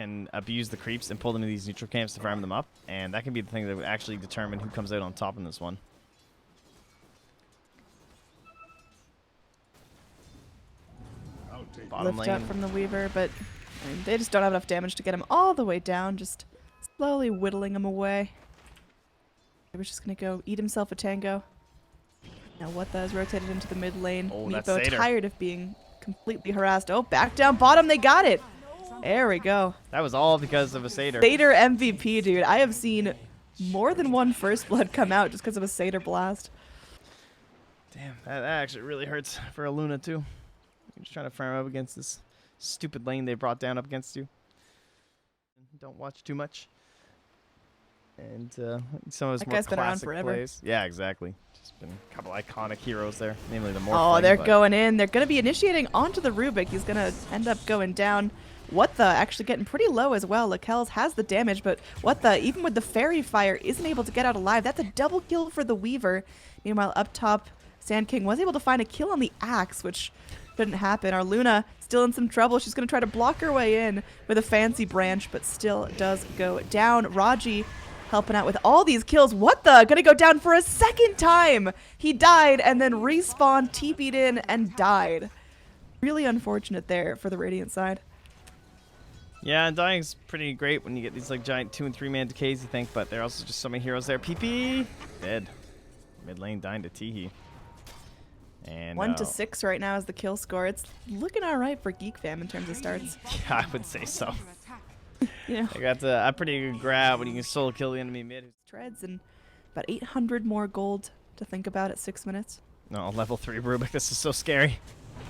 can abuse the creeps and pull them to these neutral camps to farm them up, and that can be the thing that would actually determine who comes out on top in this one. Bottom Lift lane. up from the Weaver, but I mean, they just don't have enough damage to get him all the way down, just slowly whittling him away. He was just going to go eat himself a tango. Now what is rotated into the mid lane. Oh, that's Meepo Seder. tired of being completely harassed. Oh, back down bottom, they got it. There we go. That was all because of a Seder. Seder MVP, dude. I have seen more than one First Blood come out just because of a Seder blast. Damn, that actually really hurts for a Luna too. You're just trying to farm up against this stupid lane they brought down up against you. Don't watch too much. And some of his That more guy's been around classic forever. plays. Yeah, exactly. Just been a couple iconic heroes there, namely the Morphling. Oh, they're going in. They're going to be initiating onto the Rubik. He's going to end up going down. What the? Actually getting pretty low as well. LaKelz has the damage, but what the? Even with the Fairy Fire, isn't able to get out alive. That's a double kill for the Weaver. Meanwhile, up top, Sand King was able to find a kill on the Axe, which couldn't happen. Our Luna still in some trouble. She's going to try to block her way in with a fancy branch, but still does go down. Roddgeee helping out with all these kills. What the? Gonna go down for a second time. He died and then respawned, TP'd in, and died. Really unfortunate there for the Radiant side. Yeah, and dying's pretty great when you get these like giant 2- and 3-man decays, you think, but there are also just so many heroes there. PP dead. Mid lane dying to Teehee. And 1 to 6 right now is the kill score. It's looking all right for Geek Fam in terms of starts. yeah, I would say so. Yeah. I got a pretty good grab when you can solo kill the enemy mid. Treads and about 800 more gold to think about at 6 minutes. No, level 3 Rubik. This is so scary.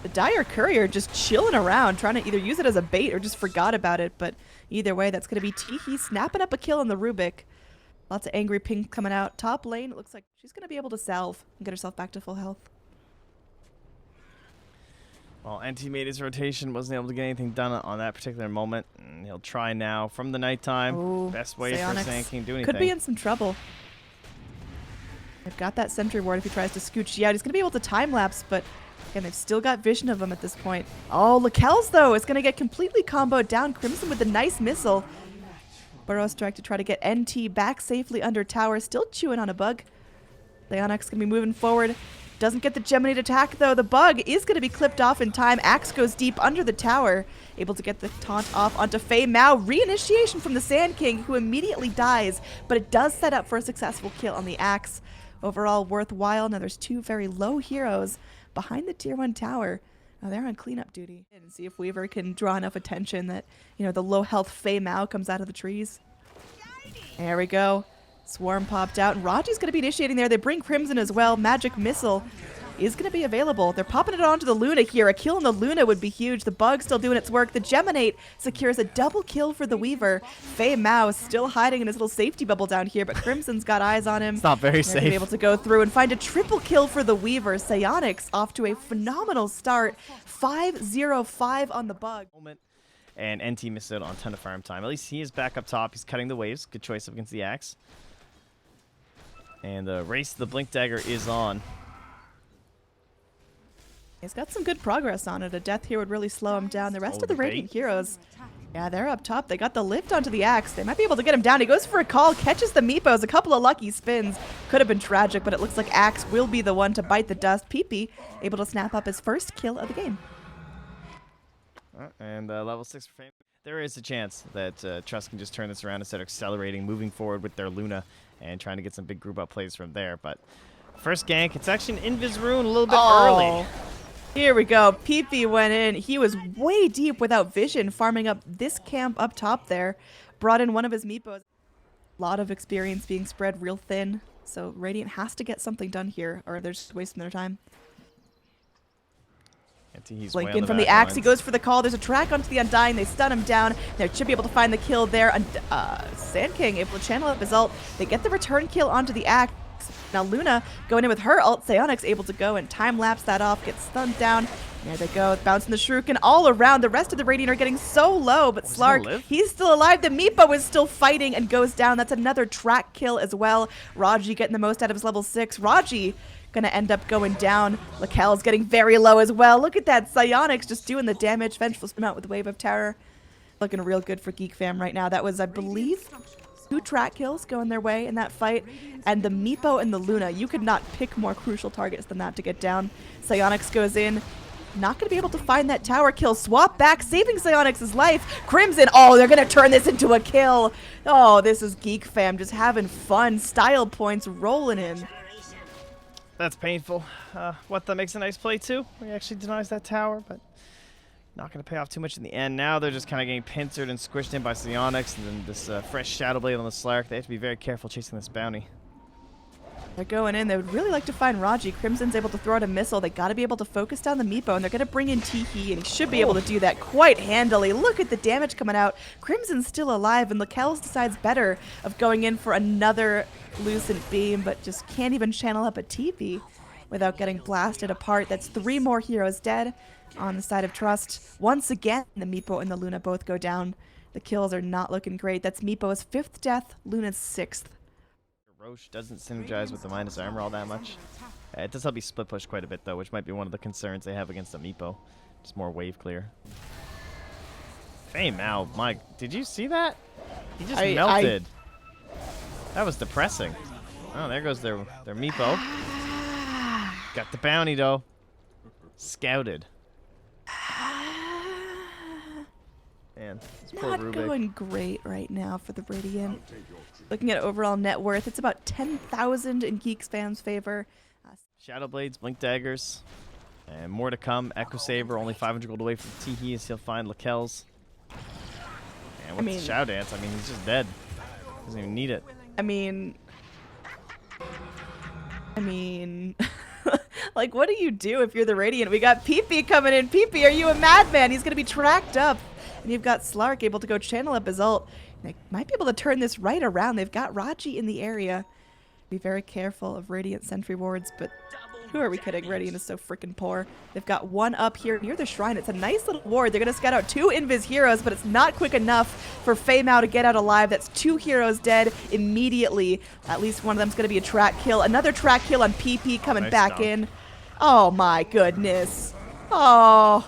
The Dire Courier just chilling around, trying to either use it as a bait or just forgot about it. But either way, that's going to be Teehee snapping up a kill on the Rubik. Lots of angry pink coming out. Top lane, it looks like she's going to be able to salve and get herself back to full health. Well, NT made his rotation, wasn't able to get anything done on that particular moment. And he'll try now from the nighttime. Ooh, Best way for Syeonix Sand King to do anything. could be in some trouble. They've got that sentry ward if he tries to scooch out. He's going to be able to time-lapse, but again, they've still got vision of him at this point. Oh, LaKelz, though, is going to get completely comboed down. Crimson with a nice missile. Burrow strike to try to get NT back safely under tower. Still chewing on a bug. Syeonix going to be moving forward. Doesn't get the Geminate attack, though. The bug is going to be clipped off in time. Axe goes deep under the tower. Able to get the taunt off onto FeiMao. Reinitiation from the Sand King, who immediately dies. But it does set up for a successful kill on the Axe. Overall, worthwhile. Now there's 2 very low heroes behind the tier 1 tower. Now they're on cleanup duty. And see if Weaver can draw enough attention that, you know, the low health FeiMao comes out of the trees. There we go. Swarm popped out, and Roddgeee's going to be initiating there. They bring Crimson as well. Magic Missile is going to be available. They're popping it onto the Luna here. A kill on the Luna would be huge. The bug still doing its work. The Geminate secures a double kill for the Weaver. FeiMao still hiding in his little safety bubble down here, but Crimson's got eyes on him. It's not very They're safe. gonna be able to go through and find a triple kill for the Weaver. Syeonix off to a phenomenal start. 5-0-5 on the bug. And NT missed out on a ton of farm time. At least he is back up top. He's cutting the waves. Good choice up against the Axe. And the race to the Blink Dagger is on. He's got some good progress on it. A death here would really slow him down. The rest Oh, of the the Radiant bait. heroes, yeah, they're up top. They got the lift onto the Axe. They might be able to get him down. He goes for a call, catches the Meepos. A couple of lucky spins. Could have been tragic, but it looks like Axe will be the one to bite the dust. PP able to snap up his first kill of the game. And level 6 for Fame. There is a chance that Trust can just turn this around instead of accelerating, moving forward with their Luna and trying to get some big group up plays from there. But first gank, it's actually an Invis Rune a little bit early. Here we go. PP went in. He was way deep without vision, farming up this camp up top there. Brought in one of his Meepos. A lot of experience being spread real thin. So Radiant has to get something done here, or they're just wasting their time. Blink in from the Axe. He goes for the call. There's a track onto the Undying. They stun him down. They should be able to find the kill there. Sand King able to channel up his ult. They get the return kill onto the Axe. Now Luna going in with her ult. Syeonix able to go and time-lapse that off. Gets stunned down. There they go. Bouncing the Shuriken all around. The rest of the Radiant are getting so low, but Slark, he's still alive. The Meepo is still fighting and goes down. That's another track kill as well. Roddgeee getting the most out of his level 6. Roddgeee gonna end up going down. LaKelz getting very low as well. Look at that. Syeonix just doing the damage. Vengeful spin out with Wave of Terror. Looking real good for Geek Fam right now. That was, I believe, 2 track kills going their way in that fight. And the Meepo and the Luna, you could not pick more crucial targets than that to get down. Syeonix goes in. Not going to be able to find that tower kill. Swap back, saving Syeonix's life. Crimson, oh, they're going to turn this into a kill. Oh, this is Geek Fam just having fun. Style points rolling in. That's painful. What, that makes a nice play too. He actually denies that tower, but not going to pay off too much in the end. Now they're just kind of getting pincered and squished in by Syeonix, and then this fresh Shadow Blade on the Slark. They have to be very careful chasing this bounty. They're going in. They would really like to find GeekFam. Crimson's able to throw out a missile. They got to be able to focus down the Meepo, and they're going to bring in Teehee, and he should be able to do that quite handily. Look at the damage coming out. Crimson's still alive, and lakelz decides better of going in for another Lucent Beam, but just can't even channel up a TP without getting blasted apart. That's 3 more heroes dead on the side of Trust. Once again, the Meepo and the Luna both go down. The kills are not looking great. That's Meepo's 5th death, Luna's 6th. Roche doesn't synergize with the minus armor all that much. It does help you split push quite a bit though, which might be one of the concerns they have against the Meepo. Just more wave clear. Feimao, Mike, did you see that? He just melted. That was depressing. Oh, there goes their Meepo. Got the bounty though. Scouted. Man, not going great right now for the Radiant. Looking at overall net worth, it's about 10,000 in Geek Fam's favor. Shadow Blades, Blink Daggers, and more to come. Echo Saber, only 500 gold away from Teehee as he'll find lakelz. And with the Shadow Dance, I mean, he's just dead. Doesn't even need it. I mean, like, what do you do if you're the Radiant? We got PP coming in. PP, are you a madman? He's going to be tracked up. And you've got Slark able to go channel up his ult. They might be able to turn this right around. They've got Roddgeee in the area. Be very careful of Radiant sentry wards, but who are we kidding? Radiant is so freaking poor. They've got 1 up here near the shrine. It's a nice little ward. They're going to scout out 2 invis heroes, but it's not quick enough for Feimao to get out alive. That's 2 heroes dead immediately. At least one of them's going to be a track kill. Another track kill on PP coming back in. Oh my goodness. Oh,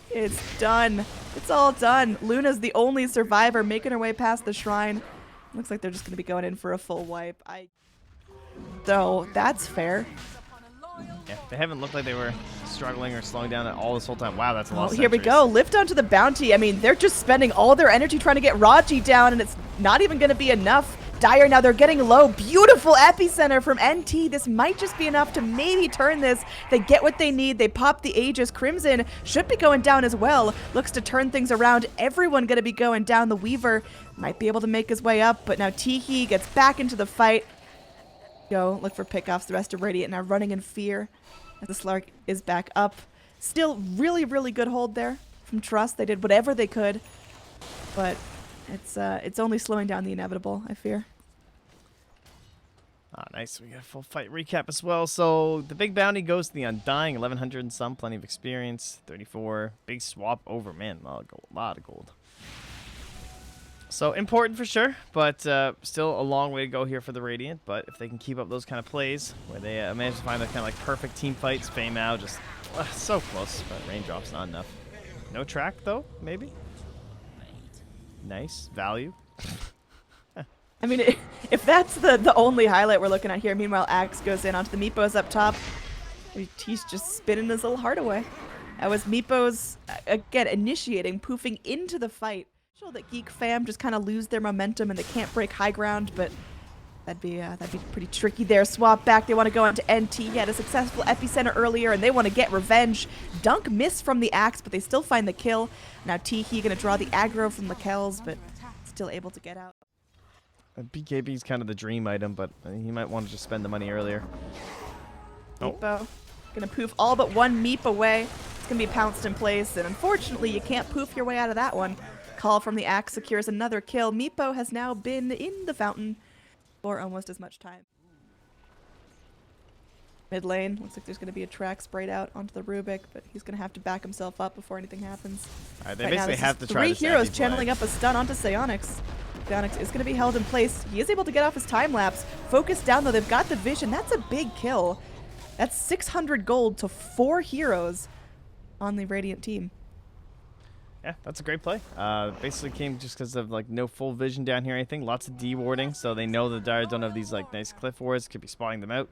it's done. It's all done. Luna's the only survivor making her way past the shrine. Looks like they're just going to be going in for a full wipe. So that's fair. Yeah, they haven't looked like they were struggling or slowing down at all this whole time. Wow, that's a lot of here we go. Lift onto the bounty. I mean, they're just spending all their energy trying to get Roddgeee down, and it's not even going to be enough. Dire now, they're getting low. Beautiful epicenter from NT. This might just be enough to maybe turn this. They get what they need. They pop the Aegis. Crimson should be going down as well. Looks to turn things around. Everyone going to be going down. The Weaver might be able to make his way up, but now Teehee gets back into the fight. Go look for pickoffs. The rest of Radiant now running in fear as the Slark is back up. Still really, really good hold there from Trust. They did whatever they could, but it's only slowing down the inevitable, I fear. Ah, nice. We got a full fight recap as well. So the big bounty goes to the Undying, 1,100 and some, plenty of experience, 34. Big swap over, man, a lot of gold. So important for sure, but still a long way to go here for the Radiant. But if they can keep up those kind of plays, where they manage to find the kind of like perfect team fights, Feimao just so close, but raindrops not enough. No track though, maybe. Nice value. I mean, if that's the only highlight we're looking at here. Meanwhile, Axe goes in onto the Meepos up top. He's just spinning his little heart away. That was Meepos, again, initiating, poofing into the fight. Show that Geek Fam just kind of lose their momentum and they can't break high ground, but that'd be pretty tricky there. Swap back. They want to go into NT. He had a successful epicenter earlier, and they want to get revenge. Dunk missed from the Axe, but they still find the kill. Now Teehee going to draw the aggro from lakelz, but still able to get out. BKB is kind of the dream item, but he might want to just spend the money earlier. Meepo gonna poof all but 1 Meep away. It's gonna be pounced in place, and unfortunately you can't poof your way out of that one. Call from the Axe secures another kill. Meepo has now been in the fountain for almost as much time. Mid lane, looks like there's gonna be a track sprayed out onto the Rubik, but he's gonna have to back himself up before anything happens. They basically have to try 3 heroes channeling up a stun onto Syeonix. Syeonix is going to be held in place. He is able to get off his time lapse. Focus down though. They've got the vision. That's a big kill. That's 600 gold to 4 heroes on the Radiant team. Yeah, that's a great play. Basically came just because of like no full vision down here or anything. Lots of D warding, so they know the Dire don't have these like nice cliff wards. Could be spotting them out.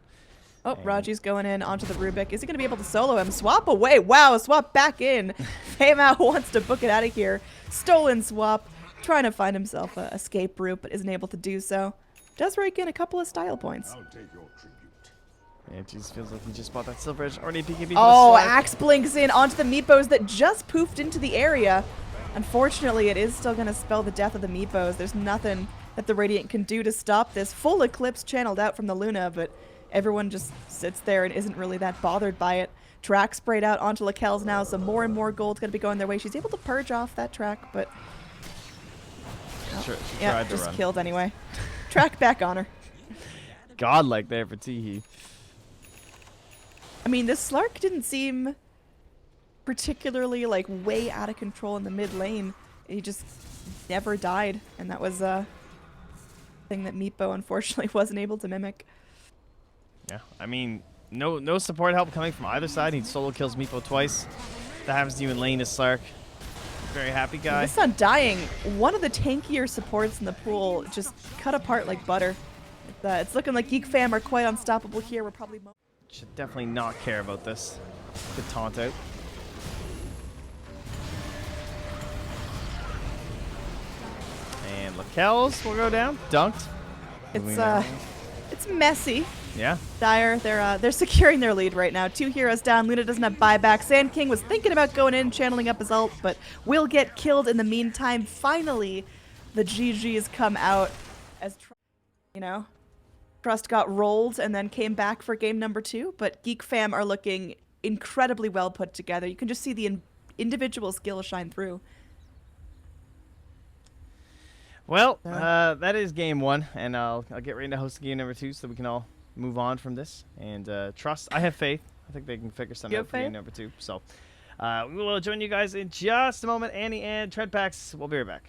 Oh, And Raji's going in onto the Rubik. Is he going to be able to solo him? Swap away. Wow, swap back in. Feimao wants to book it out of here. Stolen swap. Trying to find himself a escape route, but isn't able to do so. Does rake in a couple of style points. I'll take your tribute. Yeah, it just feels like he just bought that silver edge. Already PKB. Oh, Axe blinks in onto the Meepos that just poofed into the area. Unfortunately, it is still going to spell the death of the Meepos. There's nothing that the Radiant can do to stop this. Full Eclipse channeled out from the Luna, but everyone just sits there and isn't really that bothered by it. Track sprayed out onto lakelz now, so more and more gold's going to be going their way. She's able to purge off that track, but She yeah, tried to just run. killed anyway. Track back on her. Godlike there for Teehee. I mean, this Slark didn't seem particularly like way out of control in the mid lane. He just never died, and that was a thing that Meepo unfortunately wasn't able to mimic. Yeah, I mean, no support help coming from either side. He solo kills Meepo twice. That happens to you in lane is Slark. Very happy guy. This on dying, one of the tankier supports in the pool just cut apart like butter. It's looking like Geek Fam are quite unstoppable here. We're probably Should definitely not care about this. Good taunt out. And lakelz will go down. Dunked. It's messy. Yeah. Dire, they're securing their lead right now. 2 heroes down. Luna doesn't have buyback. Sand King was thinking about going in, channeling up his ult, but will get killed in the meantime. Finally, the GGs come out as, Trust got rolled and then came back for game number 2, but Geek Fam are looking incredibly well put together. You can just see the individual skill shine through. Well, that is game 1, and I'll get ready to host game number 2 so we can all move on from this. And trust, I have faith. I think they can figure something out for game number 2. So we will join you guys in just a moment. Annie and Treadpacks, we'll be right back.